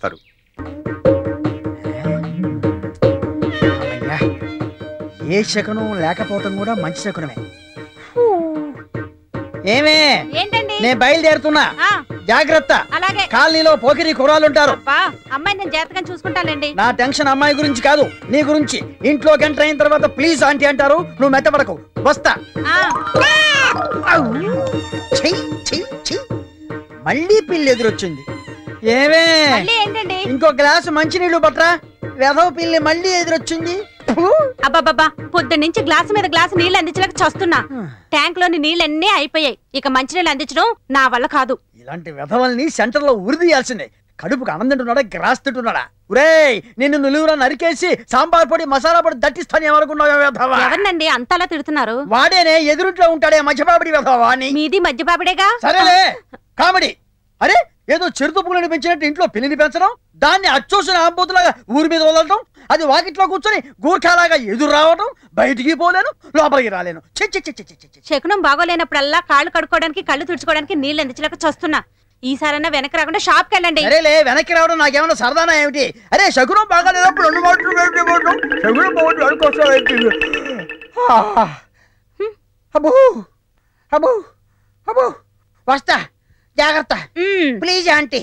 చేస్తారు. ఏ శకునం లేకపోవటం కూడా మంచి శకునమే. ఏమే ఏంటండి? నేను బయలుదేరుతున్నా, జాగ్రత్త. అలాగే. కాలనీలో పోకిరి కుర్రాలుంటారు. అమ్మాయి నేను జాగ్రత్తగా చూసుకుంటానండి. నా టెన్షన్ అమ్మాయి గురించి కాదు, నీ గురించి. ఇంట్లోకి ఎంటర్ అయిన తర్వాత ప్లీజ్ ఆంటీ అంటారు, నువ్వు మెత్తపడకు. వస్తా. మళ్ళీ పిల్లి ఎదురొచ్చింది. ఏమే ఏంటండి? ఇంకో గ్లాసు మంచినీళ్ళు పట్రా. వెధవ పిల్లి మళ్ళీ ఎదురొచ్చింది. అబ్బాబ్బా, పొద్దు నుంచి గ్లాసు మీద గ్లాసు నీళ్లు అందించలేక చస్తున్నా. ట్యాంక్ లోని నీళ్ళన్నీ అయిపోయాయి. ఇక మంచినీళ్ళు అందించడం నా వల్ల కాదు. ఇలాంటి వెధవల్ని సెంటర్ లో ఉరిదీయాల్సిందే. కడుపుకు అన్నం తింటున్నాడా, గ్రాస్ తింటున్నాడా? ఒరేయ్, నిన్ను నులువురా నరికేసి సాంబార్ పొడి మసాలా పొడి దట్టిస్తాను ఏమనుకున్నావు? ఎవరినండి అంతలా తిడుతున్నారు? వాడేనే, ఎదురుంట్లో ఉంటాడే మధ్యపాపిడి వెధవా. మీది మధ్యపాపిడేగా. సరేలే, కామెడీ. అరే, ఏదో చిరుత పుల్లని పెంచినట్టు ఇంట్లో పిల్లిని పెంచడం, దాన్ని అచ్చోసిన ఆంబోతులాగా ఊరి మీద వదలటం, అది వాకిట్లో కూర్చొని గూర్ఖాలాగా ఎదురు రావటం, బయటికి పోలేను, లోపలికి రాలేను. శకునం బాగోలేనప్పుడల్లా కాళ్ళు కడుక్కోవడానికి, కళ్ళు తుడుచుకోవడానికి నీళ్ళు అందించలేక చస్తున్నా. ఈసారైనా వెనక్కి రాకుండా షాప్కి వెళ్ళండి. అరేలే, వెనక్కి రావడం నాకేమన్నా సరదానా ఏమిటి? అరే, శకునం బాగాలేనప్పుడు 2 మాటలు శకునం బాగుంటుంది అనుకోసం. అబ్బో అబ్బో అబ్బో, వస్తా. జాగ్రత్త ప్లీజ్ ఆంటీ.